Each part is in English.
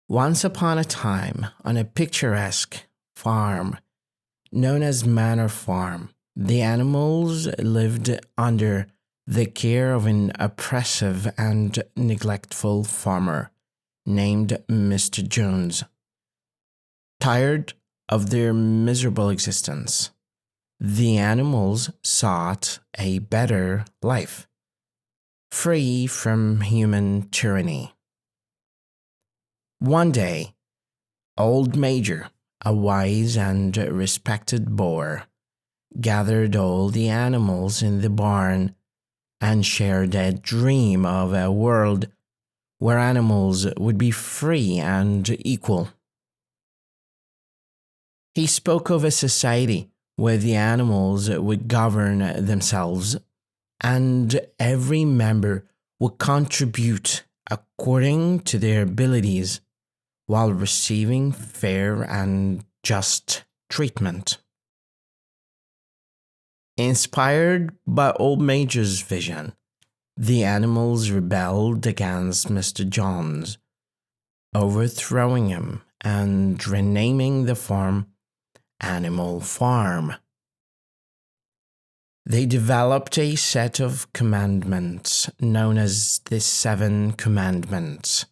Once upon a time, on a picturesque farm known as Manor Farm, the animals lived under the care of an oppressive and neglectful farmer named Mr. Jones. Tired of their miserable existence, the animals sought a better life, free from human tyranny. One day, old Major, a wise and respected boar, gathered all the animals in the barn and shared a dream of a world where animals would be free and equal. He spoke of a society where the animals would govern themselves and every member would contribute according to their abilities while receiving fair and just treatment. Inspired by Old Major's vision, the animals rebelled against Mr. Jones, overthrowing him and renaming the farm Animal Farm. They developed a set of commandments known as the 7 Commandments,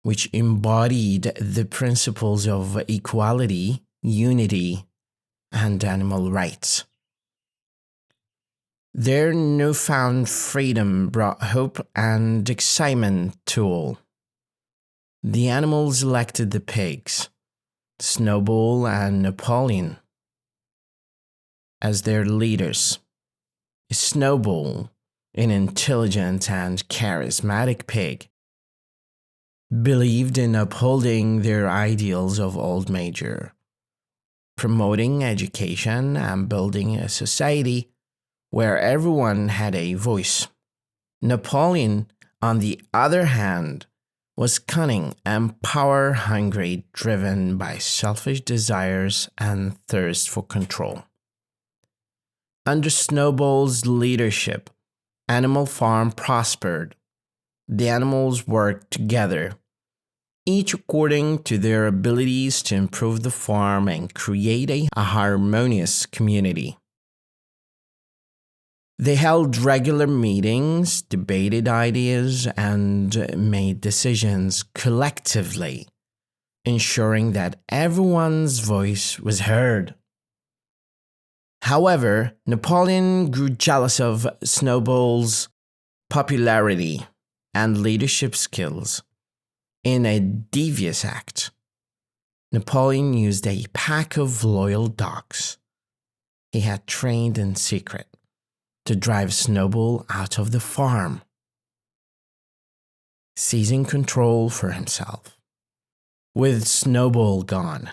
which embodied the principles of equality, unity, and animal rights. Their newfound freedom brought hope and excitement to all. The animals elected the pigs, Snowball and Napoleon, as their leaders. Snowball, an intelligent and charismatic pig, believed in upholding their ideals of Old Major, promoting education and building a society where everyone had a voice. Napoleon, on the other hand, was cunning and power-hungry, driven by selfish desires and thirst for control. Under Snowball's leadership, Animal Farm prospered. The animals worked together, each according to their abilities to improve the farm and create a harmonious community. They held regular meetings, debated ideas, and made decisions collectively, ensuring that everyone's voice was heard. However, Napoleon grew jealous of Snowball's popularity and leadership skills. In a devious act, Napoleon used a pack of loyal dogs he had trained in secret to drive Snowball out of the farm, seizing control for himself. With Snowball gone,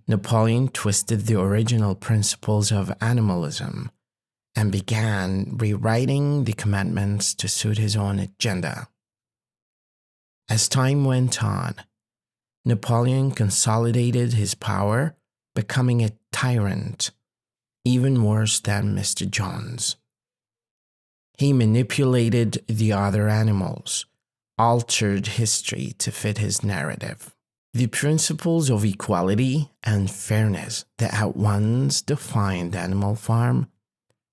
Napoleon twisted the original principles of animalism and began rewriting the commandments to suit his own agenda. As time went on, Napoleon consolidated his power, becoming a tyrant, even worse than Mr. Jones. He manipulated the other animals, altered history to fit his narrative. The principles of equality and fairness that had once defined Animal Farm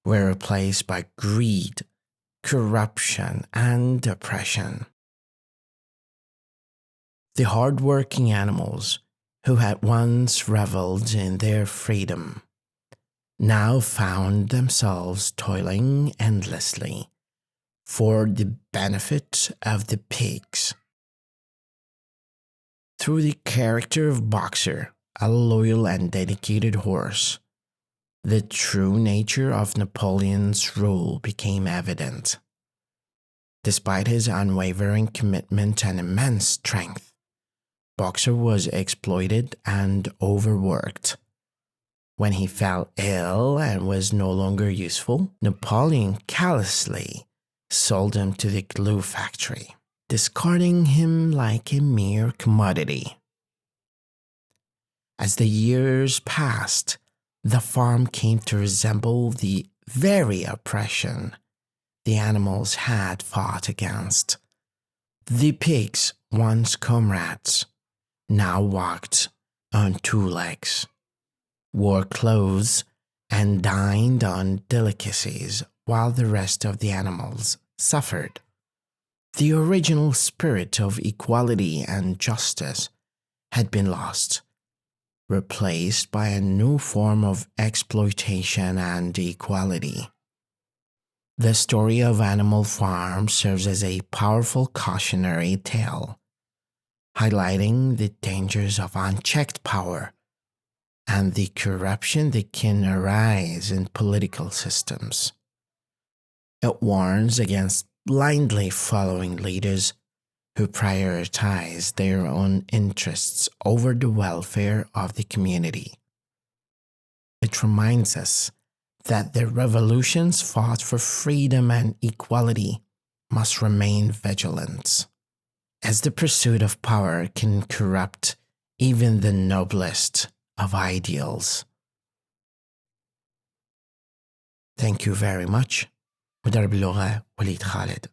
were replaced by greed, corruption, and oppression. The hard-working animals, who had once reveled in their freedom, now found themselves toiling endlessly for the benefit of the pigs. Through the character of Boxer, a loyal and dedicated horse, the true nature of Napoleon's rule became evident. Despite his unwavering commitment and immense strength, Boxer was exploited and overworked. When he fell ill and was no longer useful, Napoleon callously sold him to the glue factory, discarding him like a mere commodity. As the years passed, the farm came to resemble the very oppression the animals had fought against. The pigs, once comrades, now walked on two legs, wore clothes, and dined on delicacies while the rest of the animals suffered. The original spirit of equality and justice had been lost, replaced by a new form of exploitation and equality. The story of Animal Farm serves as a powerful cautionary tale, highlighting the dangers of unchecked power and the corruption that can arise in political systems. It warns against blindly following leaders who prioritize their own interests over the welfare of the community. It reminds us that the revolutions fought for freedom and equality must remain vigilant, as the pursuit of power can corrupt even the noblest of ideals. Thank you very much. مدرب اللغة وليد خالد.